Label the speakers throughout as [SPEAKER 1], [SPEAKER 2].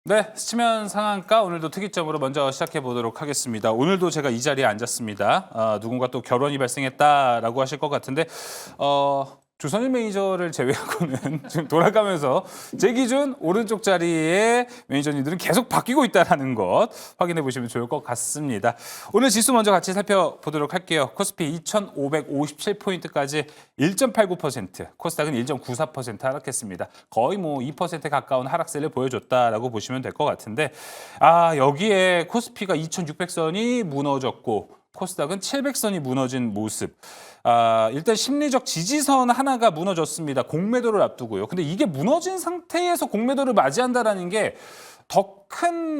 [SPEAKER 1] 네, 스치면 상한가 오늘도 특이점으로 먼저 시작해 보도록 하겠습니다. 오늘도 제가 이 자리에 앉았습니다. 누군가 또 결혼이 발생했다라고 하실 것 같은데 조선일 매니저를 제외하고는 지금 돌아가면서 제 기준 오른쪽 자리에 매니저님들은 계속 바뀌고 있다는 것 확인해 보시면 좋을 것 같습니다. 오늘 지수 먼저 같이 살펴보도록 할게요. 코스피 2,557포인트까지 1.89%, 코스닥은 1.94% 하락했습니다. 거의 뭐 2%에 가까운 하락세를 보여줬다라고 보시면 될 것 같은데 여기에 코스피가 2,600선이 무너졌고 코스닥은 700선이 무너진 모습. 일단 심리적 지지선 하나가 무너졌습니다. 공매도를 앞두고요. 근데 이게 무너진 상태에서 공매도를 맞이한다라는 게 더 큰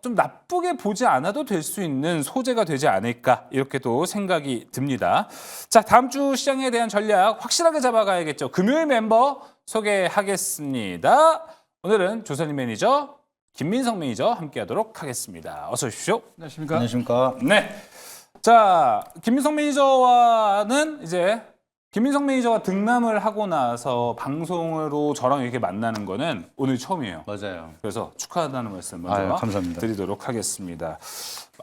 [SPEAKER 1] 좀 나쁘게 보지 않아도 될 수 있는 소재가 되지 않을까 이렇게도 생각이 듭니다. 자, 다음 주 시장에 대한 전략 확실하게 잡아가야겠죠. 금요일 멤버 소개하겠습니다. 오늘은 조선일 매니저 김민석 매니저 함께하도록 하겠습니다. 어서 오십시오.
[SPEAKER 2] 안녕하십니까?
[SPEAKER 3] 안녕하십니까?
[SPEAKER 1] 네. 자, 김민석 매니저와는 이제 김민석 매니저가 등남을 하고 나서 방송으로 저랑 이렇게 만나는 거는 오늘 처음이에요.
[SPEAKER 3] 맞아요.
[SPEAKER 1] 그래서 축하한다는 말씀 먼저
[SPEAKER 3] 아유, 감사합니다.
[SPEAKER 1] 드리도록 하겠습니다.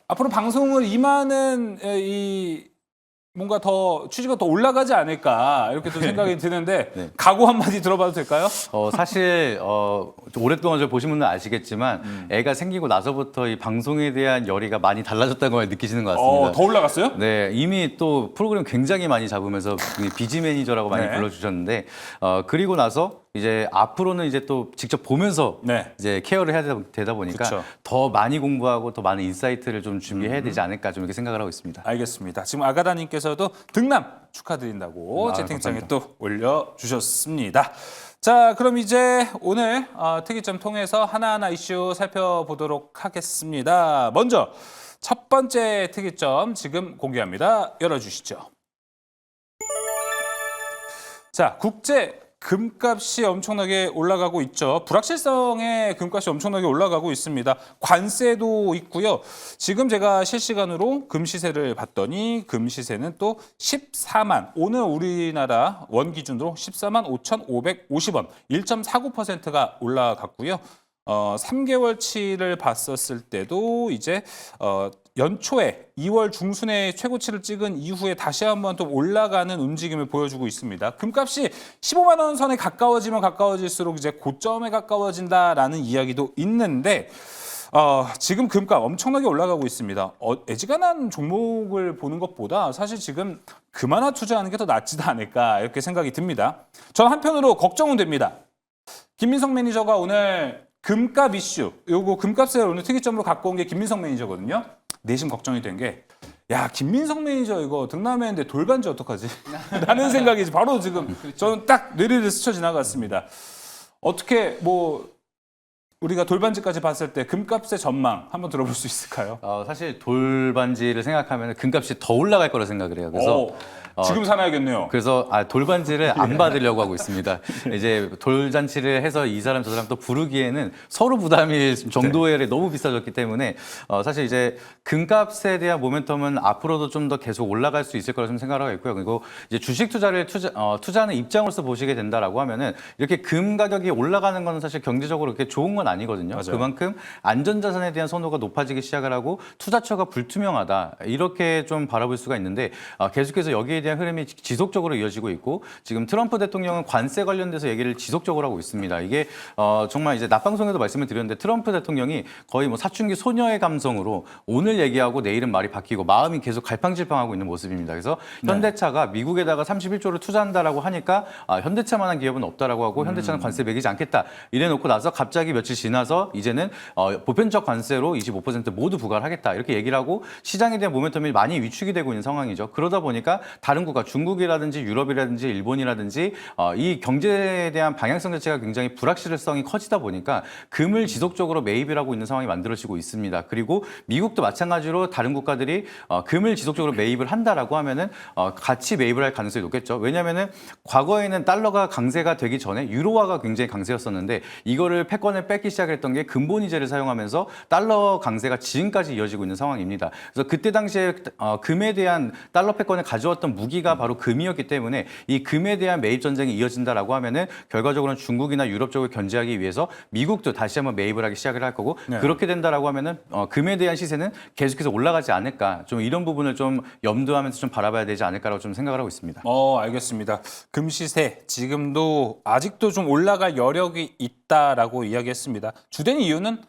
[SPEAKER 1] 앞으로 방송을 임하는 이 뭔가 더 취지가 더 올라가지 않을까 이렇게 또 생각이 드는데
[SPEAKER 3] 네.
[SPEAKER 1] 각오 한마디 들어봐도 될까요?
[SPEAKER 3] 사실 오랫동안 저를 보신 분은 아시겠지만 애가 생기고 나서부터 이 방송에 대한 열의가 많이 달라졌다는 걸 느끼시는 것 같습니다.
[SPEAKER 1] 더 올라갔어요?
[SPEAKER 3] 네, 이미 또 프로그램 굉장히 많이 잡으면서 비지 매니저라고 많이
[SPEAKER 1] 네.
[SPEAKER 3] 불러주셨는데 그리고 나서 이제 앞으로는 이제 또 직접 보면서
[SPEAKER 1] 네.
[SPEAKER 3] 이제 케어를 해야 되다 보니까
[SPEAKER 1] 그쵸.
[SPEAKER 3] 더 많이 공부하고 더 많은 인사이트를 좀 준비해야 되지 않을까 좀 이렇게 생각을 하고 있습니다.
[SPEAKER 1] 알겠습니다. 지금 아가다님께서도 등남 축하드린다고 채팅창에
[SPEAKER 3] 감사합니다.
[SPEAKER 1] 또 올려주셨습니다. 자, 그럼 이제 오늘 특이점 통해서 하나하나 이슈 살펴보도록 하겠습니다. 먼저 첫 번째 특이점 지금 공개합니다. 열어주시죠. 자, 국제 금값이 엄청나게 올라가고 있죠. 불확실성의 금값이 엄청나게 올라가고 있습니다. 관세도 있고요. 지금 제가 실시간으로 금 시세를 봤더니 금 시세는 또 14만, 오늘 우리나라 원 기준으로 14만 5,550원, 1.49%가 올라갔고요. 3개월치를 봤었을 때도 이제 연초에 2월 중순에 최고치를 찍은 이후에 다시 한번 또 올라가는 움직임을 보여주고 있습니다. 금값이 15만 원 선에 가까워지면 가까워질수록 이제 고점에 가까워진다라는 이야기도 있는데 지금 금값 엄청나게 올라가고 있습니다. 애지간한 종목을 보는 것보다 사실 지금 금 하나 투자하는 게 더 낫지도 않을까 이렇게 생각이 듭니다. 저는 한편으로 걱정은 됩니다. 김민석 매니저가 오늘 금값 이슈, 요거 금값을 오늘 특이점으로 갖고 온 게 김민석 매니저거든요. 내심 걱정이 된 게, 김민석 매니저 이거 등남했는데 돌반지 어떡하지? 라는 생각이 바로 지금 저는 딱 뇌리를 스쳐 지나갔습니다. 어떻게 우리가 돌반지까지 봤을 때 금값의 전망 한번 들어볼 수 있을까요?
[SPEAKER 3] 사실 돌반지를 생각하면 금값이 더 올라갈 거라 생각을 해요. 그래서
[SPEAKER 1] 지금 사놔야겠네요.
[SPEAKER 3] 그래서 돌반지를 안 받으려고 하고 있습니다. 이제 돌잔치를 해서 이 사람 저 사람 또 부르기에는 서로 부담일 정도의 너무 비싸졌기 때문에 사실 이제 금값에 대한 모멘텀은 앞으로도 좀 더 계속 올라갈 수 있을 거라 좀 생각하고 있고요. 그리고 이제 주식 투자를 투자하는 입장으로서 보시게 된다라고 하면은 이렇게 금 가격이 올라가는 거는 사실 경제적으로 그렇게 좋은 건 아니거든요.
[SPEAKER 1] 맞아요.
[SPEAKER 3] 그만큼 안전자산에 대한 선호가 높아지기 시작을 하고 투자처가 불투명하다 이렇게 좀 바라볼 수가 있는데 계속해서 여기에 대한 흐름이 지속적으로 이어지고 있고 지금 트럼프 대통령은 관세 관련돼서 얘기를 지속적으로 하고 있습니다. 이게 정말 이제 낮방송에도 말씀을 드렸는데 트럼프 대통령이 거의 뭐 사춘기 소녀의 감성으로 오늘 얘기하고 내일은 말이 바뀌고 마음이 계속 갈팡질팡하고 있는 모습입니다. 그래서 현대차가 미국에다가 31조를 투자한다라고 하니까 현대차만한 기업은 없다라고 하고 현대차는 관세 매기지 않겠다 이래놓고 나서 갑자기 며칠 지나서 이제는 보편적 관세로 25% 모두 부과를 하겠다 이렇게 얘기를 하고 시장에 대한 모멘텀이 많이 위축이 되고 있는 상황이죠. 그러다 보니까 다른 국가 중국이라든지 유럽이라든지 일본이라든지 이 경제에 대한 방향성 자체가 굉장히 불확실성이 커지다 보니까 금을 지속적으로 매입을 하고 있는 상황이 만들어지고 있습니다. 그리고 미국도 마찬가지로 다른 국가들이 금을 지속적으로 매입을 한다라고 하면은 같이 매입을 할 가능성이 높겠죠. 왜냐하면은 과거에는 달러가 강세가 되기 전에 유로화가 굉장히 강세였었는데 이거를 패권을 뺏기 하락하기 시작했던 게 근본이자를 사용하면서 달러 강세가 지금까지 이어지고 있는 상황입니다. 그래서 그때 당시에 금에 대한 달러 패권을 가져왔던 무기가 바로 금이었기 때문에 이 금에 대한 매입 전쟁이 이어진다라고 하면은 결과적으로는 중국이나 유럽 쪽을 견제하기 위해서 미국도 다시 한번 매입을 하기 시작을 할 거고
[SPEAKER 1] 네.
[SPEAKER 3] 그렇게 된다라고 하면은 금에 대한 시세는 계속해서 올라가지 않을까 좀 이런 부분을 좀 염두하면서 좀 바라봐야 되지 않을까라고 좀 생각을 하고 있습니다.
[SPEAKER 1] 알겠습니다. 금 시세 지금도 아직도 좀 올라갈 여력이 있다라고 이야기했습니다. 주된 이유는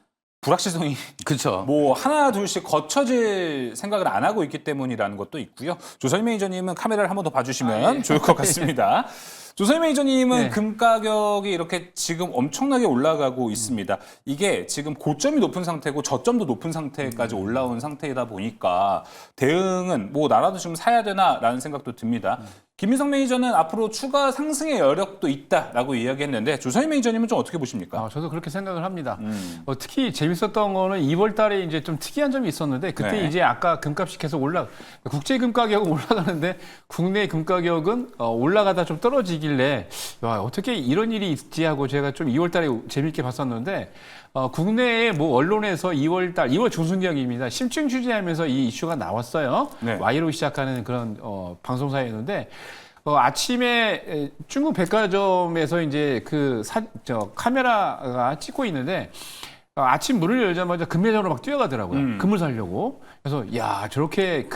[SPEAKER 1] 불확실성이
[SPEAKER 3] 그렇죠.
[SPEAKER 1] 뭐 하나 둘씩 거쳐질 생각을 안 하고 있기 때문이라는 것도 있고요. 조선일 매니저님은 카메라를 한 번 더 봐주시면 좋을 것 같습니다. 조선일 매니저님은
[SPEAKER 2] 네.
[SPEAKER 1] 금 가격이 이렇게 지금 엄청나게 올라가고 있습니다. 이게 지금 고점이 높은 상태고 저점도 높은 상태까지 올라온 상태이다 보니까 대응은 뭐 나라도 지금 사야 되나라는 생각도 듭니다. 김민석 매니저는 앞으로 추가 상승의 여력도 있다라고 이야기했는데 조선일 매니저님은 좀 어떻게 보십니까?
[SPEAKER 2] 저도 그렇게 생각을 합니다. 특히 재밌었던 거는 2월 달에 이제 좀 특이한 점이 있었는데 그때
[SPEAKER 1] 네.
[SPEAKER 2] 이제 아까 금값이 계속 국제 금 가격은 올라가는데 국내 금 가격은 올라가다 좀 떨어지길래 야, 어떻게 이런 일이 있지 하고 제가 좀 2월 달에 재밌게 봤었는데 국내의 뭐 언론에서 2월 중순경입니다. 심층 취재하면서 이 이슈가 나왔어요.
[SPEAKER 1] 네.
[SPEAKER 2] Y로 시작하는 그런 방송사였는데 아침에 중국 백화점에서 이제 카메라가 찍고 있는데 아침 문을 열자마자 금매장으로 막 뛰어가더라고요. 금을 사려고. 그래서 야 저렇게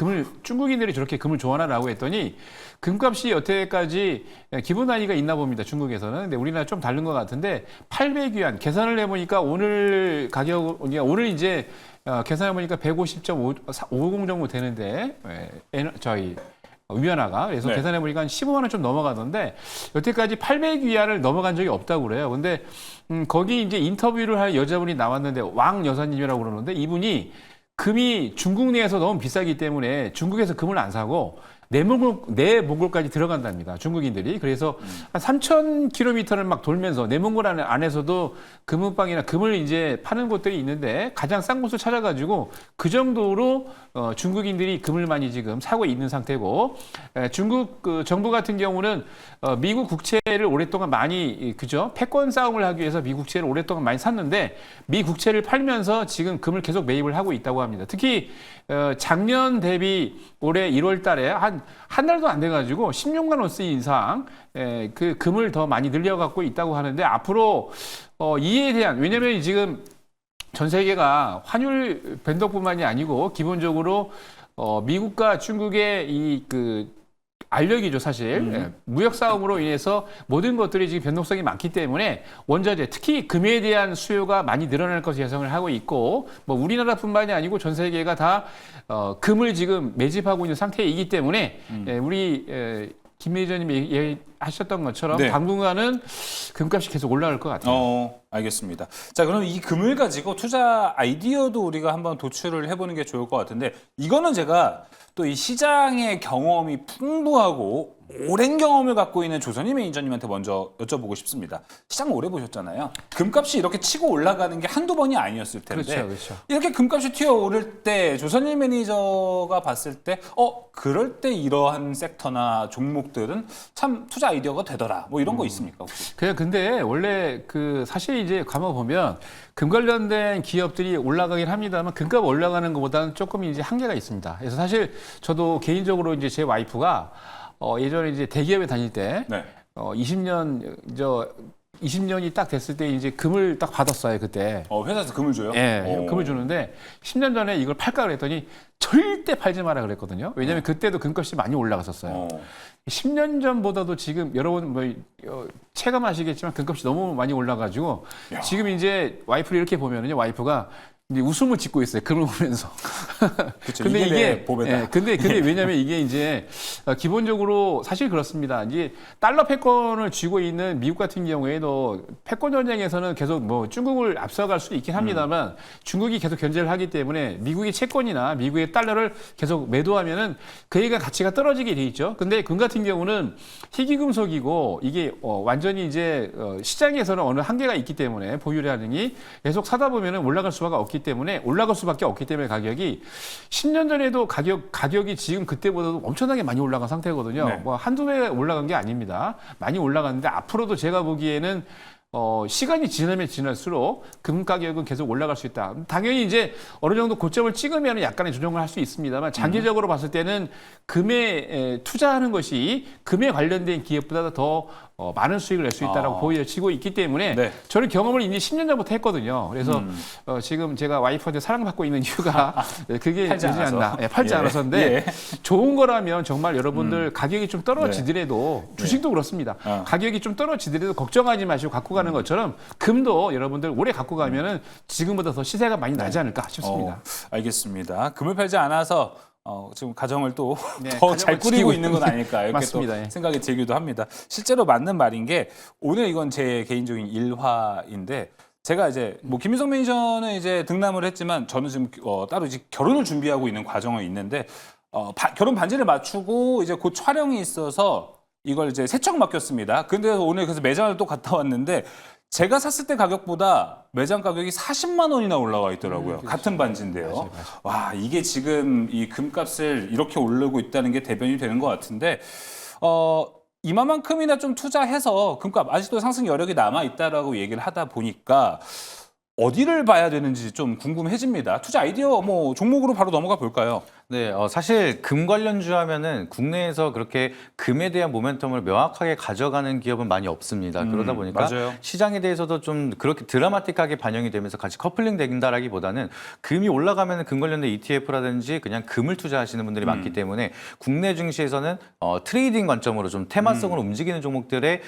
[SPEAKER 2] 중국인들이 저렇게 금을 좋아하나라고 했더니 금값이 여태까지 기본 단위가 있나 봅니다. 중국에서는. 근데 우리나라 좀 다른 것 같은데 800위안 계산을 해보니까 오늘 오늘 이제 계산해보니까 150.50 정도 되는데 저희 위안화가 그래서
[SPEAKER 1] 네.
[SPEAKER 2] 계산해보니까 한 15만 원 좀 넘어가던데 여태까지 800위안을 넘어간 적이 없다고 그래요. 근데 거기 이제 인터뷰를 할 여자분이 나왔는데 왕 여사님이라고 그러는데 이분이 금이 중국 내에서 너무 비싸기 때문에 중국에서 금을 안 사고 내몽골까지 들어간답니다. 중국인들이. 그래서 한 3,000km를 막 돌면서 내몽골 안에서도 금은방이나 금을 이제 파는 곳들이 있는데 가장 싼 곳을 찾아가지고 그 정도로 중국인들이 금을 많이 지금 사고 있는 상태고 중국 정부 같은 경우는 미국 국채를 오랫동안 많이 패권 싸움을 하기 위해서 미국 국채를 오랫동안 많이 샀는데 미 국채를 팔면서 지금 금을 계속 매입을 하고 있다고 합니다. 특히 작년 대비 올해 1월 달에 한 달도 안 돼가지고 16만 원스 이상 그 금을 더 많이 늘려갖고 있다고 하는데 앞으로 이에 대한 왜냐면 지금 전 세계가 환율 변동뿐만이 아니고 기본적으로 미국과 중국의 알력이죠, 사실. 무역 싸움으로 인해서 모든 것들이 지금 변동성이 많기 때문에 원자재, 특히 금에 대한 수요가 많이 늘어날 것을 예상을 하고 있고, 뭐 우리나라뿐만이 아니고 전 세계가 다 금을 지금 매집하고 있는 상태이기 때문에 우리 김 매니저님이 얘기하셨던 것처럼
[SPEAKER 1] 네.
[SPEAKER 2] 당분간은 금값이 계속 올라갈 것 같아요.
[SPEAKER 1] 알겠습니다. 자, 그럼 이 금을 가지고 투자 아이디어도 우리가 한번 도출을 해보는 게 좋을 것 같은데 이거는 제가 또 이 시장의 경험이 풍부하고 오랜 경험을 갖고 있는 조선일 매니저님한테 먼저 여쭤보고 싶습니다. 시장 오래 보셨잖아요. 금값이 이렇게 치고 올라가는 게 한두 번이 아니었을 텐데
[SPEAKER 2] 그렇죠.
[SPEAKER 1] 이렇게 금값이 튀어오를 때 조선일 매니저가 봤을 때 그럴 때 이러한 섹터나 종목들은 참 투자 아이디어가 되더라. 뭐 이런 거 있습니까? 혹시?
[SPEAKER 2] 근데 원래 사실 이제 가만 보면 금 관련된 기업들이 올라가긴 합니다만 금값 올라가는 것보다는 조금 이제 한계가 있습니다. 그래서 사실 저도 개인적으로 이제 제 와이프가 예전에 이제 대기업에 다닐 때
[SPEAKER 1] 네.
[SPEAKER 2] 20년이 딱 됐을 때 이제 금을 딱 받았어요, 그때.
[SPEAKER 1] 회사에서 금을 줘요?
[SPEAKER 2] 예, 금을 주는데 10년 전에 이걸 팔까 그랬더니 절대 팔지 마라 그랬거든요. 왜냐하면 그때도 금값이 많이 올라갔었어요. 10년 전보다도 지금 여러분 체감하시겠지만 금값이 너무 많이 올라가지고
[SPEAKER 1] 야.
[SPEAKER 2] 지금 이제 와이프를 이렇게 보면은요, 와이프가 이제 웃음을 짓고 있어요. 금을 보면서.
[SPEAKER 1] 그렇죠. 이게 내 보배다.
[SPEAKER 2] 예, 근데 왜냐면 이게 이제 기본적으로 사실 그렇습니다. 이제 달러 패권을 쥐고 있는 미국 같은 경우에도 패권 전쟁에서는 계속 뭐 중국을 앞서갈 수도 있긴 합니다만 중국이 계속 견제를 하기 때문에 미국의 채권이나 미국의 달러를 계속 매도하면은 그에가 가치가 떨어지게 돼 있죠. 근데 금 같은 경우는 희귀금속이고 이게 완전히 이제 시장에서는 어느 한계가 있기 때문에 보유량이 계속 사다 보면은 올라갈 수밖에 없기 때문에 가격이 10년 전에도 가격이 지금 그때보다도 엄청나게 많이 올라간 상태거든요.
[SPEAKER 1] 네.
[SPEAKER 2] 뭐 한두 배 올라간 게 아닙니다. 많이 올라갔는데 앞으로도 제가 보기에는 시간이 지나면 지날수록 금 가격은 계속 올라갈 수 있다. 당연히 이제 어느 정도 고점을 찍으면 약간의 조정을 할 수 있습니다만 장기적으로 봤을 때는 금에 투자하는 것이 금에 관련된 기업보다 더 많은 수익을 낼 수 있다라고 보여지고 있기 때문에
[SPEAKER 1] 네.
[SPEAKER 2] 저는 경험을 이미 10년 전부터 했거든요. 그래서 지금 제가 와이프한테 사랑받고 있는 이유가 그게
[SPEAKER 1] 팔지
[SPEAKER 2] 되지
[SPEAKER 1] 않아서.
[SPEAKER 2] 않나. 팔지
[SPEAKER 1] 예.
[SPEAKER 2] 않아서인데
[SPEAKER 1] 예.
[SPEAKER 2] 좋은 거라면 정말 여러분들 가격이 좀 떨어지더라도 주식도 그렇습니다. 가격이 좀 떨어지더라도 걱정하지 마시고 갖고 가는 것처럼 금도 여러분들 오래 갖고 가면은 지금보다 더 시세가 많이 나지 않을까 싶습니다.
[SPEAKER 1] 알겠습니다. 금을 팔지 않아서 지금 가정을 또
[SPEAKER 2] 네,
[SPEAKER 1] 더 잘
[SPEAKER 2] 가정을
[SPEAKER 1] 꾸리고
[SPEAKER 2] 지키고
[SPEAKER 1] 있는 건 아닐까 이렇게
[SPEAKER 2] 맞습니다.
[SPEAKER 1] 또
[SPEAKER 2] 예.
[SPEAKER 1] 생각이 들기도 합니다. 실제로 맞는 말인 게 오늘 이건 제 개인적인 일화인데 제가 이제 뭐 김민석 매니저는 이제 등남을 했지만 저는 지금 따로 이제 결혼을 준비하고 있는 과정은 있는데 결혼 반지를 맞추고 이제 곧 촬영이 있어서 이걸 이제 세척 맡겼습니다. 근데 오늘 그래서 매장을 또 갔다 왔는데 제가 샀을 때 가격보다 매장 가격이 40만 원이나 올라와 있더라고요. 같은 반지인데요. 와, 이게 지금 이 금값을 이렇게 오르고 있다는 게 대변이 되는 것 같은데 이만큼이나 좀 투자해서 금값 아직도 상승 여력이 남아 있다라고 얘기를 하다 보니까 어디를 봐야 되는지 좀 궁금해집니다. 투자 아이디어 뭐 종목으로 바로 넘어가 볼까요?
[SPEAKER 3] 네, 사실 금 관련주 하면은 국내에서 그렇게 금에 대한 모멘텀을 명확하게 가져가는 기업은 많이 없습니다. 그러다 보니까
[SPEAKER 1] 맞아요.
[SPEAKER 3] 시장에 대해서도 좀 그렇게 드라마틱하게 반영이 되면서 같이 커플링 된다라기보다는 금이 올라가면 금 관련된 ETF라든지 그냥 금을 투자하시는 분들이 많기 때문에 국내 증시에서는 트레이딩 관점으로 좀 테마성으로 움직이는 종목들의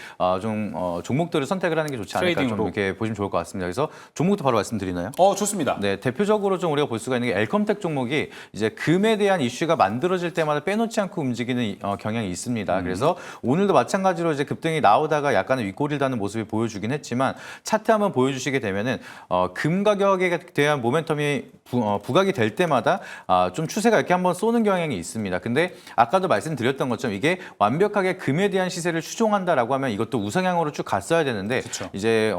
[SPEAKER 3] 종목들을 선택을 하는 게 좋지 않을까 좀
[SPEAKER 1] 트레이딩으로.
[SPEAKER 3] 이렇게 보시면 좋을 것 같습니다. 그래서 종목도 바로 말씀드리나요?
[SPEAKER 1] 좋습니다.
[SPEAKER 3] 네, 대표적으로 좀 우리가 볼 수가 있는 게 엘컴텍 종목이 이제 금에 대한 이슈가 만들어질 때마다 빼놓지 않고 움직이는 경향이 있습니다. 그래서 오늘도 마찬가지로 이제 급등이 나오다가 약간의 윗꼬리를 다는 모습을 보여주긴 했지만 차트 한번 보여주시게 되면은 금 가격에 대한 모멘텀이 부각이 될 때마다 좀 추세가 이렇게 한번 쏘는 경향이 있습니다. 근데 아까도 말씀드렸던 것처럼 이게 완벽하게 금에 대한 시세를 추종한다라고 하면 이것도 우상향으로 쭉 갔어야 되는데
[SPEAKER 1] 그쵸.
[SPEAKER 3] 이제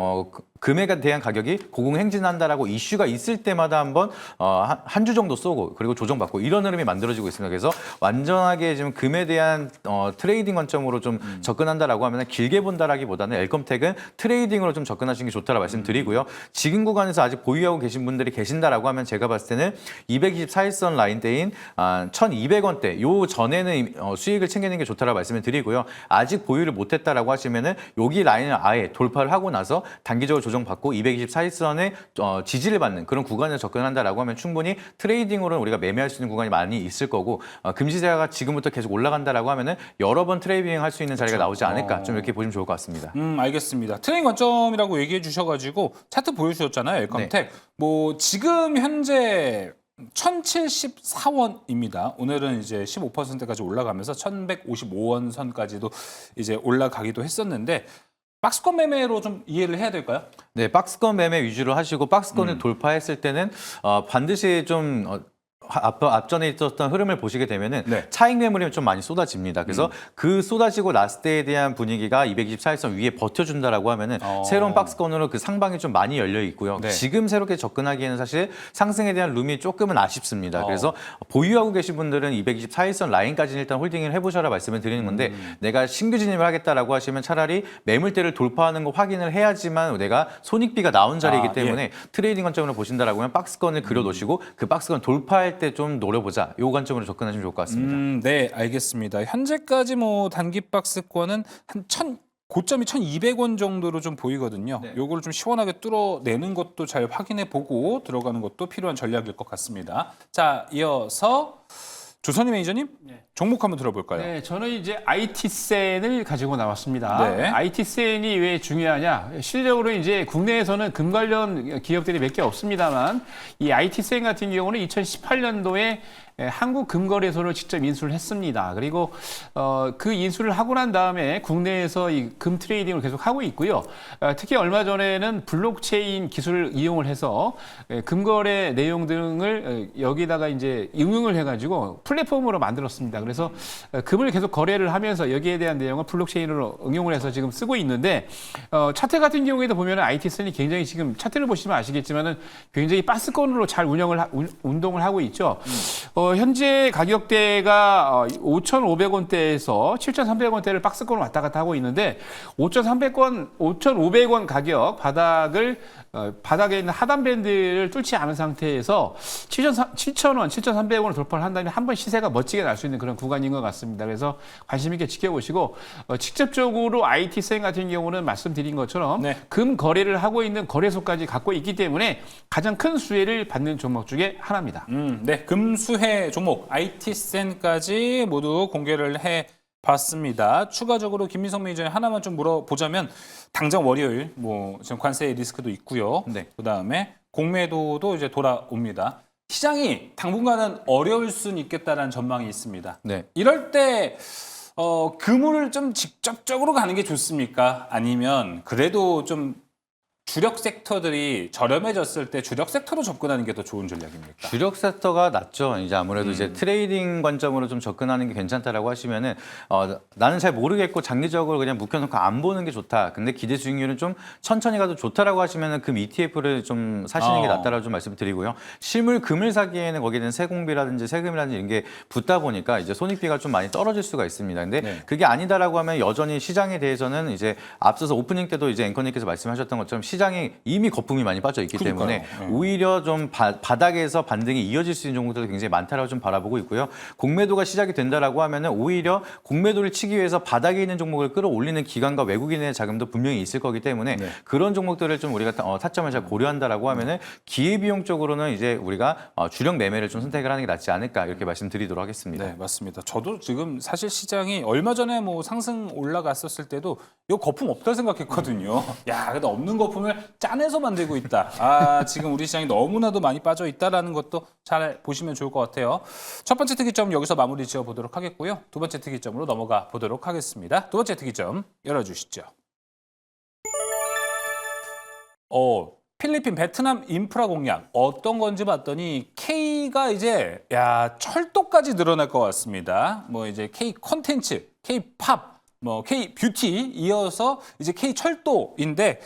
[SPEAKER 3] 금에 대한 가격이 고공행진한다라고 이슈가 있을 때마다 한번 한 주 정도 쏘고 그리고 조정받고 이런 흐름이 만들어지고 있습니다. 그래서 완전하게 지금 금에 대한 트레이딩 관점으로 좀 접근한다라고 하면 길게 본다라기보다는 엘컴텍은 트레이딩으로 좀 접근하시는 게 좋다라고 말씀드리고요. 지금 구간에서 아직 보유하고 계신 분들이 계신다라고 하면 제가 봤을 때는 224일선 라인대인 1,200원대 요 전에는 수익을 챙기는 게 좋다라고 말씀을 드리고요. 아직 보유를 못했다라고 하시면은 여기 라인을 아예 돌파를 하고 나서 단기적으로 조정받고 224일선에 지지를 받는 그런 구간에 접근한다라고 하면 충분히 트레이딩으로는 우리가 매매할 수 있는 구간이 많이 있을 거고 금시세가 지금부터 계속 올라간다라고 하면은 여러 번 트레이딩 할 수 있는 자리가 나오지 않을까 좀 이렇게 보시면 좋을 것 같습니다.
[SPEAKER 1] 알겠습니다. 트레이딩 관점이라고 얘기해 주셔가지고 차트 보여주셨잖아요. 엘컴텍. 뭐 지금 현재 1,074원입니다. 오늘은 이제 15%까지 올라가면서 1,155원 선까지도 이제 올라가기도 했었는데 박스권 매매로 좀 이해를 해야 될까요?
[SPEAKER 3] 네, 박스권 매매 위주로 하시고 박스권을 돌파했을 때는 반드시 좀 앞전에 있었던 흐름을 보시게 되면은
[SPEAKER 1] 네.
[SPEAKER 3] 차익 매물이 좀 많이 쏟아집니다. 그래서 그 쏟아지고 났을 때에 대한 분위기가 224일선 위에 버텨준다라고 하면은 새로운 박스권으로 그 상방이 좀 많이 열려 있고요.
[SPEAKER 1] 네.
[SPEAKER 3] 지금 새롭게 접근하기에는 사실 상승에 대한 룸이 조금은 아쉽습니다. 그래서 보유하고 계신 분들은 224일선 라인까지는 일단 홀딩을 해보셔라 말씀을 드리는 건데 내가 신규 진입을 하겠다라고 하시면 차라리 매물대를 돌파하는 거 확인을 해야지만 내가 손익비가 나온 자리이기 때문에 트레이딩 관점으로 보신다라고 하면 박스권을 그려놓으시고 그 박스권 돌파할 때 좀 노려보자. 이 관점으로 접근하시면 좋을 것 같습니다.
[SPEAKER 1] 네, 알겠습니다. 현재까지 뭐 단기 박스권은 고점이 1,200원 정도로 좀 보이거든요.
[SPEAKER 3] 네.
[SPEAKER 1] 요거를 좀 시원하게 뚫어내는 것도 잘 확인해 보고 들어가는 것도 필요한 전략일 것 같습니다. 자, 이어서 조선희 매니저님 종목 한번 들어볼까요?
[SPEAKER 2] 네, 저는 이제 IT센을 가지고 나왔습니다.
[SPEAKER 1] 네.
[SPEAKER 2] IT센이 왜 중요하냐? 실적으로 이제 국내에서는 금 관련 기업들이 몇 개 없습니다만 이 IT센 같은 경우는 2018년도에 한국금거래소를 직접 인수를 했습니다. 그리고 그 인수를 하고 난 다음에 국내에서 이 금 트레이딩을 계속 하고 있고요. 특히 얼마 전에는 블록체인 기술을 이용을 해서 금거래 내용 등을 여기다가 이제 응용을 해가지고 플랫폼으로 만들었습니다. 그래서 금을 계속 거래를 하면서 여기에 대한 내용을 블록체인으로 응용을 해서 지금 쓰고 있는데 차트 같은 경우에도 보면 IT선이 굉장히 지금 차트를 보시면 아시겠지만은 굉장히 빠스권으로 잘 운동을 하고 있죠. 현재 가격대가 5,500원대에서 7,300원대를 박스권으로 왔다 갔다 하고 있는데 5,500원 가격 바닥에 있는 하단 밴드를 뚫지 않은 상태에서 7,000원, 7,300원을 돌파를 한다면 한 번 시세가 멋지게 날 수 있는 그런 구간인 것 같습니다. 그래서 관심 있게 지켜보시고 직접적으로 IT센 같은 경우는 말씀드린 것처럼
[SPEAKER 1] 네.
[SPEAKER 2] 금 거래를 하고 있는 거래소까지 갖고 있기 때문에 가장 큰 수혜를 받는 종목 중에 하나입니다.
[SPEAKER 1] 네, 금수혜 종목 IT센까지 모두 공개를 해 봤습니다. 추가적으로 김민석 매니저님 하나만 좀 물어보자면 당장 월요일 뭐 지금 관세 리스크도 있고요.
[SPEAKER 3] 네.
[SPEAKER 1] 그다음에 공매도도 이제 돌아옵니다. 시장이 당분간은 어려울 수는 있겠다라는 전망이 있습니다.
[SPEAKER 3] 네.
[SPEAKER 1] 이럴 때 금을 좀 직접적으로 가는 게 좋습니까? 아니면 그래도 좀 주력 섹터들이 저렴해졌을 때 주력 섹터로 접근하는 게 더 좋은 전략입니까?
[SPEAKER 3] 주력 섹터가 낫죠. 이제 아무래도 이제 트레이딩 관점으로 좀 접근하는 게 괜찮다라고 하시면은 나는 잘 모르겠고 장기적으로 그냥 묵혀놓고 안 보는 게 좋다. 근데 기대 수익률은 좀 천천히 가도 좋다라고 하시면은 금 ETF를 좀 사시는 게 낫다라고 좀 말씀드리고요. 실물 금을 사기에는 거기는 세공비라든지 세금이라든지 이런 게 붙다 보니까 이제 손익비가 좀 많이 떨어질 수가 있습니다. 근데
[SPEAKER 1] 네.
[SPEAKER 3] 그게 아니다라고 하면 여전히 시장에 대해서는 이제 앞서서 오프닝 때도 이제 앵커님께서 말씀하셨던 것처럼 시장이 이미 거품이 많이 빠져 있기 때문에 오히려 좀 바닥에서 반등이 이어질 수 있는 종목들도 굉장히 많다라고 좀 바라보고 있고요. 공매도가 시작이 된다라고 하면은 오히려 공매도를 치기 위해서 바닥에 있는 종목을 끌어올리는 기관과 외국인의 자금도 분명히 있을 거기 때문에
[SPEAKER 1] 네.
[SPEAKER 3] 그런 종목들을 좀 우리가 타점을 잘 고려한다라고 하면은 기회비용적으로는 이제 우리가 주력 매매를 좀 선택을 하는 게 낫지 않을까 이렇게 말씀드리도록 하겠습니다.
[SPEAKER 1] 네, 맞습니다. 저도 지금 사실 시장이 얼마 전에 뭐 상승 올라갔었을 때도 이거 거품 없다 생각했거든요. 야, 근데 없는 거품을 짜내서 만들고 있다. 지금 우리 시장이 너무나도 많이 빠져 있다라는 것도 잘 보시면 좋을 것 같아요. 첫 번째 특이점 여기서 마무리 지어 보도록 하겠고요. 두 번째 특이점으로 넘어가 보도록 하겠습니다. 두 번째 특이점 열어주시죠. 필리핀, 베트남 인프라 공약 어떤 건지 봤더니 K가 이제 철도까지 늘어날 것 같습니다. 뭐 이제 K 콘텐츠, K 팝, 뭐 K 뷰티 이어서 이제 K 철도인데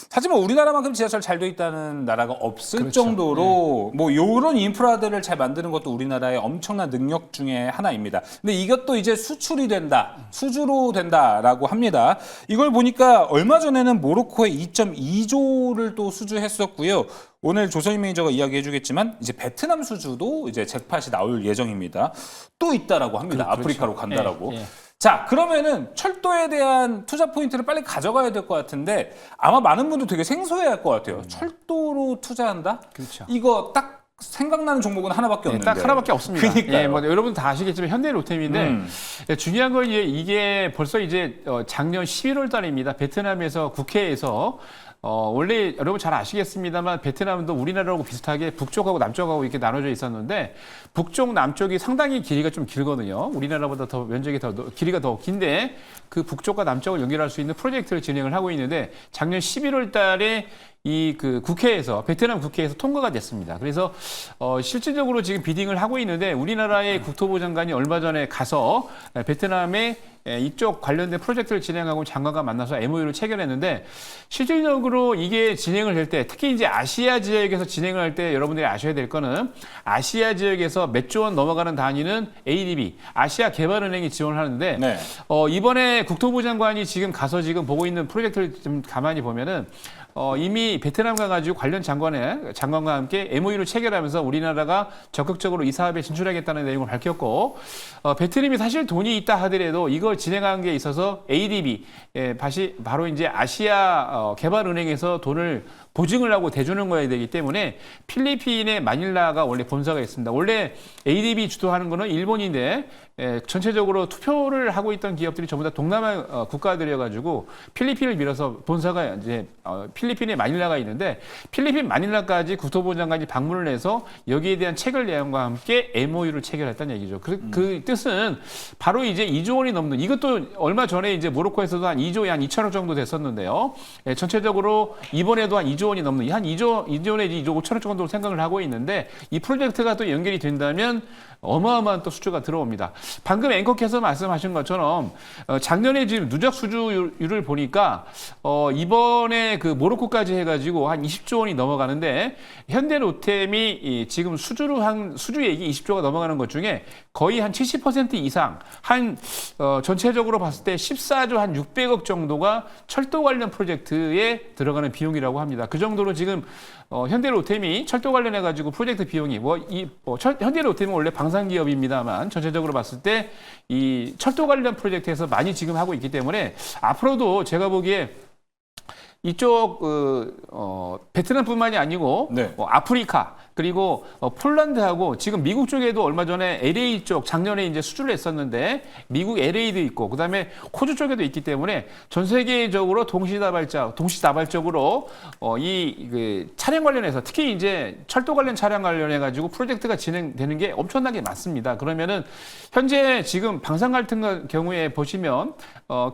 [SPEAKER 1] 사실 뭐 우리나라만큼 지하철 잘 돼 있다는 나라가 없을
[SPEAKER 2] 그렇죠.
[SPEAKER 1] 정도로 뭐 요런 인프라들을 잘 만드는 것도 우리나라의 엄청난 능력 중에 하나입니다. 근데 이것도 이제 수출이 된다, 수주로 된다라고 합니다. 이걸 보니까 얼마 전에는 모로코에 2.2조를 또 수주했었고요. 오늘 조선인 매니저가 이야기해 주겠지만 이제 베트남 수주도 이제 잭팟이 나올 예정입니다. 또 있다라고 합니다.
[SPEAKER 2] 그렇죠.
[SPEAKER 1] 아프리카로 간다라고.
[SPEAKER 2] 예.
[SPEAKER 1] 자, 그러면은 철도에 대한 투자 포인트를 빨리 가져가야 될 것 같은데 아마 많은 분들 되게 생소해할 것 같아요. 철도로 투자한다?
[SPEAKER 2] 그렇죠.
[SPEAKER 1] 이거 딱 생각나는 종목은 하나밖에 없는데.
[SPEAKER 2] 딱 하나밖에 없습니다.
[SPEAKER 1] 그러니까요.
[SPEAKER 2] 예, 뭐 여러분 다 아시겠지만 현대로템인데 중요한 건 이게 벌써 이제 작년 11월 달입니다. 베트남에서 국회에서 원래 여러분 잘 아시겠습니다만 베트남도 우리나라하고 비슷하게 북쪽하고 남쪽하고 이렇게 나눠져 있었는데 북쪽 남쪽이 상당히 길이가 좀 길거든요. 우리나라보다 더 면적이 길이가 더 긴데 그 북쪽과 남쪽을 연결할 수 있는 프로젝트를 진행을 하고 있는데 작년 11월 달에 그 국회에서 베트남 국회에서 통과가 됐습니다. 그래서 실질적으로 지금 비딩을 하고 있는데 우리나라의 국토부 장관이 얼마 전에 가서 베트남에 이쪽 관련된 프로젝트를 진행하고 장관과 만나서 MOU를 체결했는데 실질적으로 이게 진행을 할 때 특히 이제 아시아 지역에서 진행을 할 때 여러분들이 아셔야 될 거는 아시아 지역에서 몇 조 원 넘어가는 단위는 ADB 아시아 개발은행이 지원을 하는데
[SPEAKER 1] 네.
[SPEAKER 2] 이번에 국토부 장관이 지금 가서 지금 보고 있는 프로젝트를 좀 가만히 보면은 이미 베트남 가가지고 관련 장관과 함께 MOU를 체결하면서 우리나라가 적극적으로 이 사업에 진출하겠다는 내용을 밝혔고 베트남이 사실 돈이 있다 하더라도 이걸 진행하는 게 있어서 ADB 바로 이제 아시아 개발은행에서 돈을 보증을 하고 대주는 거야 되기 때문에 필리핀의 마닐라가 원래 본사가 있습니다. 원래 ADB 주도하는 거는 일본인데 전체적으로 투표를 하고 있던 기업들이 전부 다 동남아 국가들이어가지고 필리핀을 밀어서 본사가 이제 필리핀의 마닐라가 있는데 필리핀 마닐라까지 국토부 장관이 방문을 해서 여기에 대한 체결 내용과 함께 MOU를 체결했다는 얘기죠. 그 뜻은 바로 이제 2조 원이 넘는 이것도 얼마 전에 이제 모로코에서도 한 2조에 한 2천억 정도 됐었는데요. 전체적으로 이번에도 한 2조 2조 원이 넘는 한 2조 내지 2조 5천억 정도로 생각을 하고 있는데 이 프로젝트가 또 연결이 된다면 어마어마한 또 수주가 들어옵니다. 방금 앵커께서 말씀하신 것처럼 작년에 지금 누적 수주율을 보니까 이번에 그 모로코까지 해가지고 한 20조 원이 넘어가는데 현대로템이 지금 수주액이 20조가 넘어가는 것 중에 거의 한 70% 이상 전체적으로 봤을 때 14조 한 600억 정도가 철도 관련 프로젝트에 들어가는 비용이라고 합니다. 그 정도로 지금 현대로템이 철도 관련해 가지고 프로젝트 비용이 현대로템은 원래 방산 기업입니다만 전체적으로 봤을 때 이 철도 관련 프로젝트에서 많이 지금 하고 있기 때문에 앞으로도 제가 보기에 이쪽 베트남뿐만이 아니고
[SPEAKER 1] 네.
[SPEAKER 2] 아프리카 그리고 폴란드하고 지금 미국 쪽에도 얼마 전에 LA 쪽 작년에 이제 수주를 했었는데 미국 LA도 있고 그다음에 호주 쪽에도 있기 때문에 전 세계적으로 동시다발적으로 이 차량 관련해서 특히 이제 철도 관련 차량 관련해 가지고 프로젝트가 진행되는 게 엄청나게 많습니다. 그러면은 현재 지금 방산 같은 경우에 보시면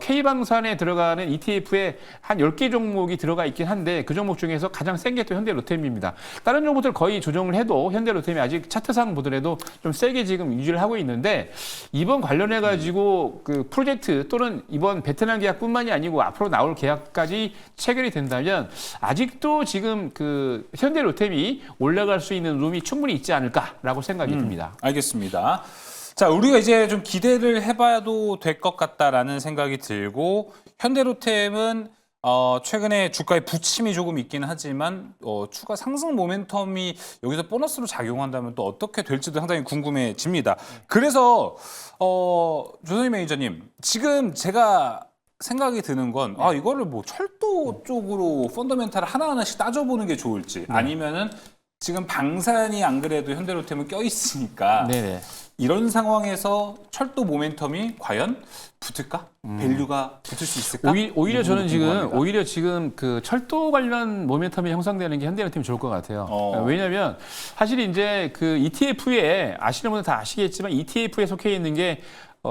[SPEAKER 2] K방산에 들어가는 ETF에 한 10개 종목이 들어가 있긴 한데 그 종목 중에서 가장 센 게 또 현대로템입니다. 다른 종목들 거의 조정을 해도 현대로템이 아직 차트상 보더라도 좀 세게 지금 유지를 하고 있는데 이번 관련해 가지고 그 프로젝트 또는 이번 베트남 계약뿐만이 아니고 앞으로 나올 계약까지 체결이 된다면 아직도 지금 그 현대로템이 올라갈 수 있는 룸이 충분히 있지 않을까라고 생각이 듭니다.
[SPEAKER 1] 알겠습니다. 자, 우리가 이제 좀 기대를 해봐도 될 것 같다라는 생각이 들고 현대로템은 최근에 주가에 부침이 조금 있긴 하지만 추가 상승 모멘텀이 여기서 보너스로 작용한다면 또 어떻게 될지도 상당히 궁금해집니다. 그래서 조선희 매니저님, 지금 제가 생각이 드는 건 이거를 뭐 철도 쪽으로 펀더멘탈을 하나하나씩 따져보는 게 좋을지 아니면은 지금 방산이 안 그래도 현대로템은 껴있으니까
[SPEAKER 2] 네네.
[SPEAKER 1] 이런 상황에서 철도 모멘텀이 과연 붙을까? 밸류가 붙을 수 있을까?
[SPEAKER 2] 오히려 저는
[SPEAKER 1] 궁금합니다.
[SPEAKER 2] 오히려 지금 그 철도 관련 모멘텀이 형성되는 게 현대로템이 좋을 것 같아요. 왜냐하면 사실 이제 그 ETF에 아시는 분들 다 아시겠지만 ETF에 속해 있는 게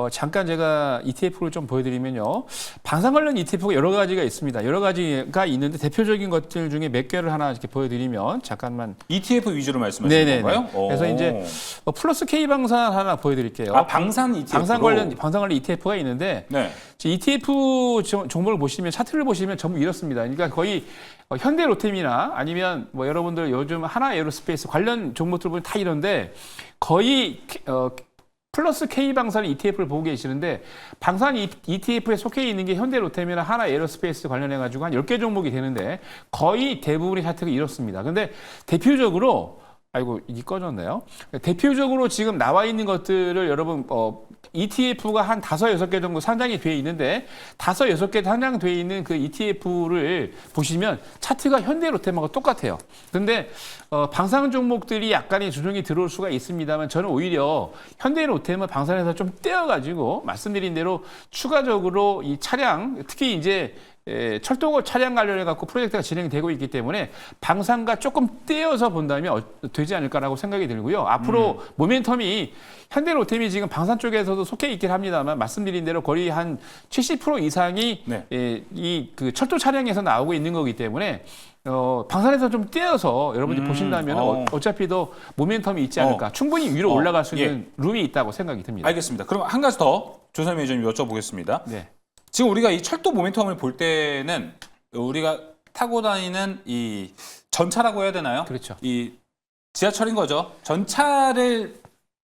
[SPEAKER 2] 잠깐 제가 ETF를 좀 보여드리면요. 방산 관련 ETF가 여러 가지가 있습니다. 여러 가지가 있는데 대표적인 것들 중에 몇 개를 하나 이렇게 보여드리면 잠깐만.
[SPEAKER 1] ETF 위주로 말씀하시는 건가요?
[SPEAKER 2] 그래서 이제 플러스 K 방산 하나 보여드릴게요.
[SPEAKER 1] 방산 ETF.
[SPEAKER 2] 방산 관련 ETF가 있는데
[SPEAKER 1] 네.
[SPEAKER 2] ETF 종목을 보시면 차트를 보시면 전부 이렇습니다. 그러니까 거의 현대로템이나 아니면 뭐 여러분들 요즘 하나 에어로스페이스 관련 종목들 보면 다 이런데 거의 플러스 K방산 ETF를 보고 계시는데 방산 ETF에 속해 있는 게 현대로템이나 하나 에어로스페이스 관련해가지고 한 10개 종목이 되는데 거의 대부분의 차트가 이렇습니다. 근데 대표적으로 아이고 이게 꺼졌네요. 대표적으로 지금 나와 있는 것들을 여러분 ETF가 한 5, 6개 정도 상장이 돼 있는데 5, 6개 상장돼 있는 그 ETF를 보시면 차트가 현대로템하고 똑같아요. 근데 방산 종목들이 약간의 조정이 들어올 수가 있습니다만 저는 오히려 현대로템은 방산에서 좀 떼어가지고 말씀드린 대로 추가적으로 이 차량 특히 이제 철도 차량 관련해 갖고 프로젝트가 진행되고 있기 때문에 방산과 조금 떼어서 본다면 되지 않을까라고 생각이 들고요. 앞으로 모멘텀이 현대로템이 지금 방산 쪽에서도 속해 있긴 합니다만 말씀드린 대로 거의 한 70% 이상이
[SPEAKER 1] 네.
[SPEAKER 2] 이 그 철도 차량에서 나오고 있는 거기 때문에 방산에서 좀 떼어서 여러분들이 보신다면 어차피 더 모멘텀이 있지 않을까. 충분히 위로 올라갈 수 있는 룸이 있다고 생각이 듭니다.
[SPEAKER 1] 알겠습니다. 그럼 한 가지 더 조선희 매니저님 여쭤보겠습니다.
[SPEAKER 2] 네.
[SPEAKER 1] 지금 우리가 이 철도 모멘텀을 볼 때는 우리가 타고 다니는 이 전차라고 해야 되나요?
[SPEAKER 2] 그렇죠.
[SPEAKER 1] 이 지하철인 거죠. 전차를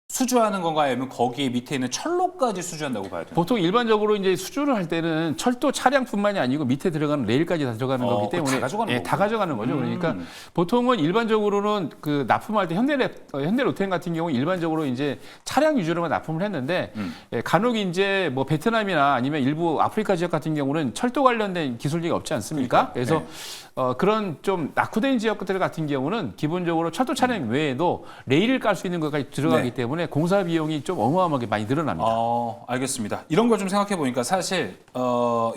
[SPEAKER 1] 수주하는 건가 아니면 거기 밑에 있는 철로까지 수주한다고 봐야 돼요?
[SPEAKER 2] 보통 일반적으로 이제 수주를 할 때는 철도 차량뿐만이 아니고 밑에 들어가는 레일까지 다 들어가는 거기 때문에
[SPEAKER 1] 다 가져가는 거구나.
[SPEAKER 2] 다 가져가는 거죠. 그러니까 보통은 일반적으로는 그 납품할 때 현대로템 같은 경우 일반적으로 이제 차량 위주로만 납품을 했는데 간혹 이제 뭐 베트남이나 아니면 일부 아프리카 지역 같은 경우는 철도 관련된 기술력이 없지 않습니까? 그래서 그런 좀 낙후된 지역들 같은 경우는 기본적으로 철도 차량 외에도 레일을 깔 수 있는 것까지 들어가기 때문에 공사 비용이 좀 어마어마하게 많이 늘어납니다.
[SPEAKER 1] 알겠습니다. 이런 걸 좀 생각해 보니까 사실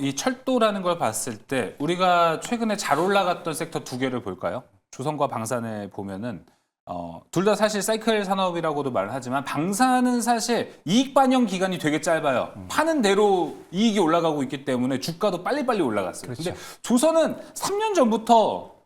[SPEAKER 1] 이 철도라는 걸 봤을 때 우리가 최근에 잘 올라갔던 섹터 두 개를 볼까요? 조선과 방산을 보면은 둘 다 사실 사이클 산업이라고도 말을 하지만 방산은 사실 이익 반영 기간이 되게 짧아요. 파는 대로 이익이 올라가고 있기 때문에 주가도 빨리빨리 올라갔어요.
[SPEAKER 2] 그렇죠.
[SPEAKER 1] 근데 조선은 3년 전부터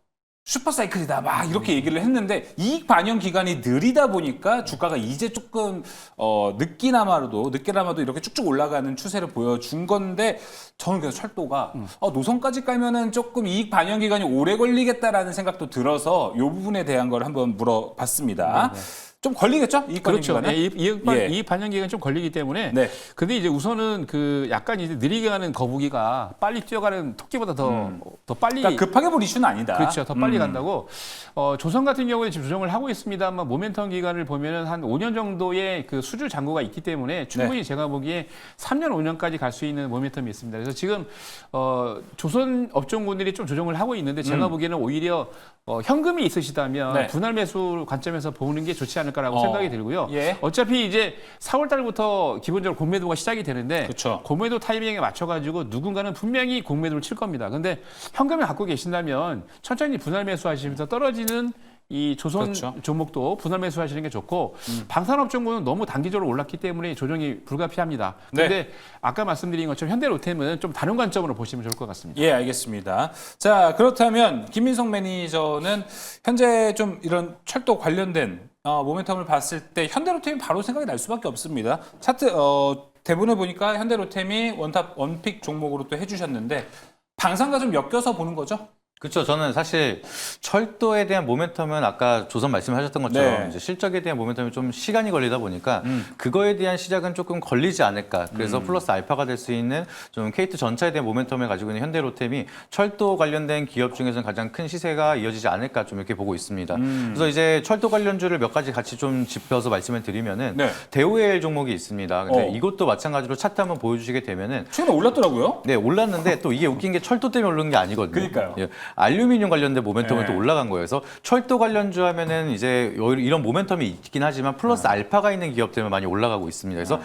[SPEAKER 1] 슈퍼사이클이다 막 이렇게 얘기를 했는데 이익 반영 기간이 느리다 보니까 주가가 이제 조금 늦게나마도 이렇게 쭉쭉 올라가는 추세를 보여준 건데 저는 그래서 철도가 노선까지 깔면은 조금 이익 반영 기간이 오래 걸리겠다라는 생각도 들어서 이 부분에 대한 걸 한번 물어봤습니다. 좀 걸리겠죠? 이익 반영
[SPEAKER 2] 그렇죠.
[SPEAKER 1] 기간은?
[SPEAKER 2] 네,
[SPEAKER 1] 예.
[SPEAKER 2] 이익 반영 기간이 좀 걸리기 때문에.
[SPEAKER 1] 네.
[SPEAKER 2] 근데 이제 우선은 그 약간 이제 느리게 가는 거북이가 빨리 뛰어가는 토끼보다 더 빨리.
[SPEAKER 1] 그러니까 급하게 볼 이슈는 아니다.
[SPEAKER 2] 그렇죠. 더 빨리 간다고. 조선 같은 경우에 지금 조정을 하고 있습니다만 모멘텀 기간을 보면은 한 5년 정도의 그 수주 잔고가 있기 때문에 충분히 제가 보기에 3년, 5년까지 갈 수 있는 모멘텀이 있습니다. 그래서 지금 조선 업종군들이 좀 조정을 하고 있는데 제가 보기에는 오히려 현금이 있으시다면
[SPEAKER 1] 네.
[SPEAKER 2] 분할 매수 관점에서 보는 게 좋지 않을까라고 생각이 들고요.
[SPEAKER 1] 예.
[SPEAKER 2] 어차피 이제 4월 달부터 기본적으로 공매도가 시작이 되는데
[SPEAKER 1] 그쵸.
[SPEAKER 2] 공매도 타이밍에 맞춰가지고 누군가는 분명히 공매도를 칠 겁니다. 근데 현금을 갖고 계신다면 천천히 분할 매수하시면서 떨어지는 이 조선
[SPEAKER 1] 그렇죠.
[SPEAKER 2] 종목도 분할 매수하시는 게 좋고 방산업종군은 너무 단기적으로 올랐기 때문에 조정이 불가피합니다.
[SPEAKER 1] 네.
[SPEAKER 2] 근데 아까 말씀드린 것처럼 현대로템은 좀 다른 관점으로 보시면 좋을 것 같습니다.
[SPEAKER 1] 예, 알겠습니다. 자, 그렇다면 김민석 매니저는 현재 좀 이런 철도 관련된 모멘텀을 봤을 때 현대로템이 바로 생각이 날 수밖에 없습니다. 차트 대본을 보니까 현대로템이 원탑 원픽 종목으로 또 해주셨는데 방산과 좀 엮여서 보는 거죠?
[SPEAKER 3] 그렇죠. 저는 사실 철도에 대한 모멘텀은 아까 조선 말씀하셨던 것처럼
[SPEAKER 1] 네.
[SPEAKER 3] 이제 실적에 대한 모멘텀이 좀 시간이 걸리다 보니까 그거에 대한 시작은 조금 걸리지 않을까. 그래서 플러스 알파가 될 수 있는 좀 K2 전차에 대한 모멘텀을 가지고 있는 현대로템이 철도 관련된 기업 중에서는 가장 큰 시세가 이어지지 않을까 좀 이렇게 보고 있습니다. 그래서 이제 철도 관련주를 몇 가지 같이 좀 짚어서 말씀을 드리면은
[SPEAKER 1] 네.
[SPEAKER 3] 대우엘 종목이 있습니다. 근데 이것도 마찬가지로 차트 한번 보여주시게 되면은
[SPEAKER 1] 최근에 올랐더라고요.
[SPEAKER 3] 네, 올랐는데 또 이게 웃긴 게 철도 때문에 오른 게 아니거든요.
[SPEAKER 1] 그러니까요.
[SPEAKER 3] 예, 알루미늄 관련된 모멘텀은
[SPEAKER 1] 네.
[SPEAKER 3] 또 올라간 거예요. 그래서 철도 관련주 하면은 이제 이런 모멘텀이 있긴 하지만 플러스 알파가 있는 기업들은 많이 올라가고 있습니다. 그래서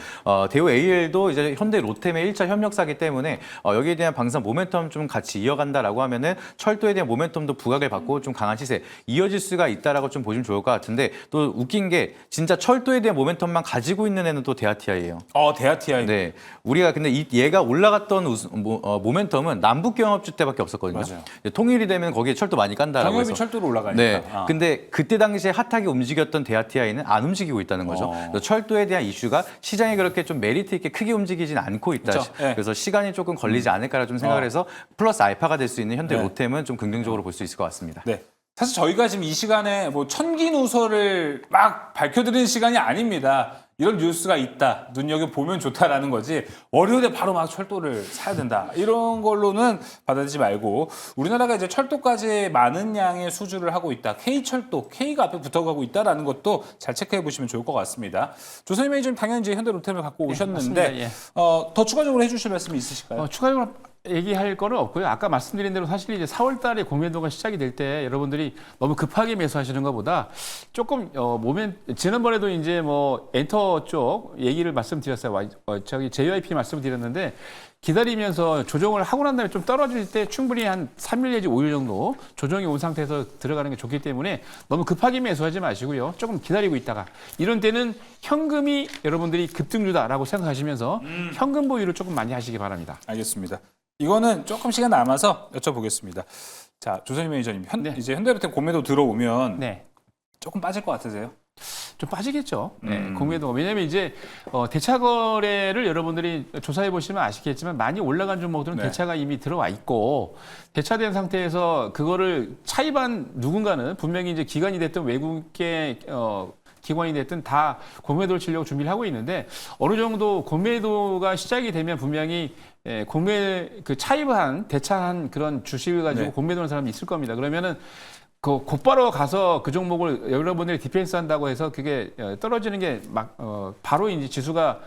[SPEAKER 3] 대우 AL도 이제 현대 로템의 1차 협력사기 때문에 여기에 대한 방산 모멘텀 좀 같이 이어간다라고 하면은 철도에 대한 모멘텀도 부각을 받고 좀 강한 시세 이어질 수가 있다라고 좀 보시면 좋을 것 같은데 또 웃긴 게 진짜 철도에 대한 모멘텀만 가지고 있는 애는 또 대하티아예요.
[SPEAKER 1] 대하티아이.
[SPEAKER 3] 네, 우리가 근데 얘가 올라갔던 모멘텀은 남북 경합주 때밖에 없었거든요.
[SPEAKER 1] 맞아요.
[SPEAKER 3] 통일이 되면 거기에 철도 많이 깐다라고
[SPEAKER 1] 경협이
[SPEAKER 3] 해서.
[SPEAKER 1] 철도로 올라가니까.
[SPEAKER 3] 네, 근데 그때 당시에 핫하게 움직였던 대하티아이는 안 움직이고 있다는 거죠. 그래서 철도에 대한 이슈가 시장이 그렇게 좀 메리트 있게 크게 움직이진 않고 있다.
[SPEAKER 1] 그렇죠. 네.
[SPEAKER 3] 그래서 시간이 조금 걸리지 않을까라 좀 생각을 해서 플러스 알파가 될 수 있는 현대 로템은 좀 긍정적으로 볼 수 있을 것 같습니다.
[SPEAKER 1] 네. 사실 저희가 지금 이 시간에 뭐 천기누설을 막 밝혀드리는 시간이 아닙니다. 이런 뉴스가 있다, 눈여겨보면 좋다라는 거지 월요일에 바로 막 철도를 사야 된다 이런 걸로는 받아들이지 말고 우리나라가 이제 철도까지 많은 양의 수주를 하고 있다. K철도, K가 앞에 붙어가고 있다라는 것도 잘 체크해 보시면 좋을 것 같습니다. 조선님 매니저님 당연히 이제 현대로템을 갖고 오셨는데
[SPEAKER 2] 맞습니다. 예.
[SPEAKER 1] 더 추가적으로 해주실 말씀이 있으실까요?
[SPEAKER 2] 추가적으로 얘기할 거는 없고요. 아까 말씀드린 대로 사실 이제 4월 달에 공매도가 시작이 될 때 여러분들이 너무 급하게 매수하시는 것보다 조금 지난번에도 이제 뭐 엔터 쪽 얘기를 말씀드렸어요. 저기 JYP 말씀드렸는데 기다리면서 조정을 하고 난 다음에 좀 떨어질 때 충분히 한 3일 내지 5일 정도 조정이 온 상태에서 들어가는 게 좋기 때문에 너무 급하게 매수하지 마시고요. 조금 기다리고 있다가 이런 때는 현금이 여러분들이 급등주다라고 생각하시면서 현금 보유를 조금 많이 하시기 바랍니다.
[SPEAKER 1] 알겠습니다. 이거는 조금 시간 남아서 여쭤보겠습니다. 자, 조선님 매니저님,
[SPEAKER 2] 네.
[SPEAKER 1] 이제 현대로템 공매도 들어오면
[SPEAKER 2] 네.
[SPEAKER 1] 조금 빠질 것 같으세요?
[SPEAKER 2] 좀 빠지겠죠. 네, 공매도. 왜냐하면 이제 대차 거래를 여러분들이 조사해 보시면 아시겠지만 많이 올라간 종목들은
[SPEAKER 1] 네.
[SPEAKER 2] 대차가 이미 들어와 있고 대차된 상태에서 그거를 차입한 누군가는 분명히 이제 기관이 됐든 외국계 기관이 됐든 다 공매도를 치려고 준비를 하고 있는데 어느 정도 공매도가 시작이 되면 분명히 그 차입한 대차한 그런 주식을 가지고
[SPEAKER 1] 네.
[SPEAKER 2] 공매도하는 사람이 있을 겁니다. 그러면은 곧바로 가서 그 종목을 여러분들이 디펜스 한다고 해서 그게 떨어지는 게 막 바로 이제 지수가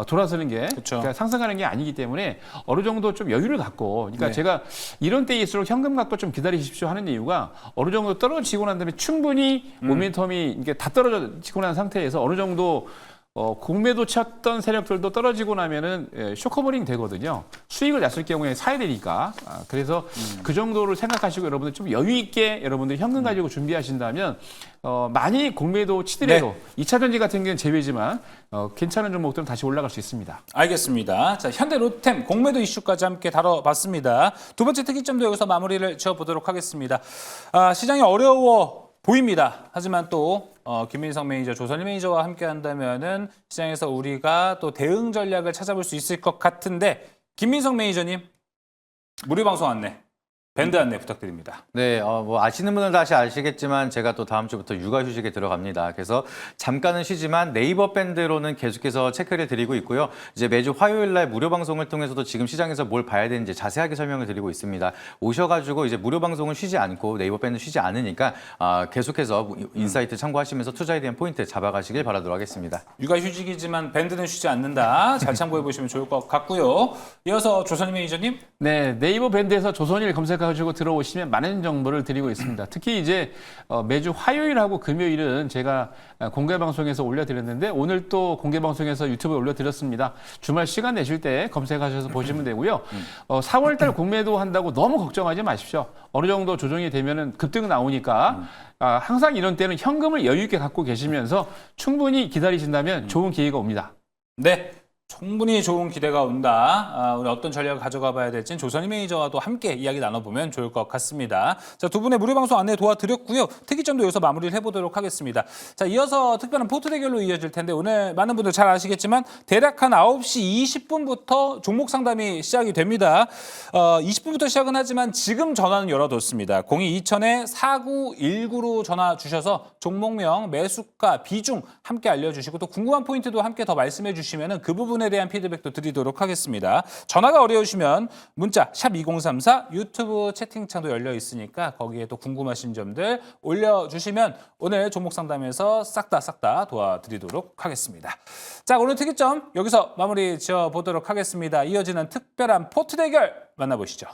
[SPEAKER 2] 돌아서는 게
[SPEAKER 1] 그쵸.
[SPEAKER 2] 그러니까 상승하는 게 아니기 때문에 어느 정도 좀 여유를 갖고 그러니까
[SPEAKER 1] 네.
[SPEAKER 2] 제가 이런 때일수록 현금 갖고 좀 기다리십시오 하는 이유가 어느 정도 떨어지고 난 다음에 충분히 모멘텀이 이게 다 떨어지고 난 상태에서 어느 정도 공매도 쳤던 세력들도 떨어지고 나면은 쇼커버링 되거든요. 수익을 났을 경우에 사야 되니까. 그래서 그 정도를 생각하시고 여러분들 좀 여유 있게 여러분들 현금 가지고 준비하신다면 많이 공매도 치더라도 2차 전지 같은 경우는 제외지만 괜찮은 종목들은 다시 올라갈 수 있습니다.
[SPEAKER 1] 알겠습니다. 자, 현대 로템 공매도 이슈까지 함께 다뤄봤습니다. 두 번째 특이점도 여기서 마무리를 지어보도록 하겠습니다. 시장이 어려워 보입니다. 하지만 또 김민석 매니저, 조선일 매니저와 함께 한다면은 시장에서 우리가 또 대응 전략을 찾아볼 수 있을 것 같은데 김민석 매니저님 무료 방송 안내, 밴드 안내 부탁드립니다.
[SPEAKER 3] 네, 뭐 아시는 분은 다시 아시겠지만 제가 또 다음 주부터 육아휴직에 들어갑니다. 그래서 잠깐은 쉬지만 네이버 밴드로는 계속해서 체크를 드리고 있고요. 이제 매주 화요일 날 무료 방송을 통해서도 지금 시장에서 뭘 봐야 되는지 자세하게 설명을 드리고 있습니다. 오셔가지고 이제 무료 방송을 쉬지 않고 네이버 밴드 쉬지 않으니까 계속해서 인사이트 참고하시면서 투자에 대한 포인트 잡아가시길 바라도록 하겠습니다.
[SPEAKER 1] 육아휴직이지만 밴드는 쉬지 않는다. 잘 참고해 보시면 좋을 것 같고요. 이어서 조선일 매니저님.
[SPEAKER 2] 네, 네이버 밴드에서 조선일 검색하시고 들어오시면 많은 정보를 드리고 있습니다. 특히 이제 매주 화요일하고 금요일은 제가 공개 방송에서 올려드렸는데 오늘 또 공개 방송에서 유튜브에 올려드렸습니다. 주말 시간 내실 때 검색하셔서 보시면 되고요. 4월달 공매도 한다고 너무 걱정하지 마십시오. 어느 정도 조정이 되면은 급등 나오니까 항상 이런 때는 현금을 여유 있게 갖고 계시면서 충분히 기다리신다면 좋은 기회가 옵니다.
[SPEAKER 1] 네. 충분히 좋은 기대가 온다. 우리 어떤 전략을 가져가 봐야 될지는 조선일 매니저와도 함께 이야기 나눠보면 좋을 것 같습니다. 자, 두 분의 무료 방송 안내 도와드렸고요. 특이점도 여기서 마무리를 해보도록 하겠습니다. 자, 이어서 특별한 포트 대결로 이어질 텐데 오늘 많은 분들 잘 아시겠지만 대략 한 9시 20분부터 종목 상담이 시작이 됩니다. 20분부터 시작은 하지만 지금 전화는 열어뒀습니다. 02-2000-4919로 전화 주셔서 종목명, 매수가, 비중 함께 알려주시고 또 궁금한 포인트도 함께 더 말씀해 주시면 그 부분에 대한 피드백도 드리도록 하겠습니다. 전화가 어려우시면 문자 샵 2034 유튜브 채팅창도 열려 있으니까 거기에 또 궁금하신 점들 올려주시면 오늘 종목 상담에서 싹 다 도와드리도록 하겠습니다. 자, 오늘 특이점 여기서 마무리 지어보도록 하겠습니다. 이어지는 특별한 포트 대결 만나보시죠.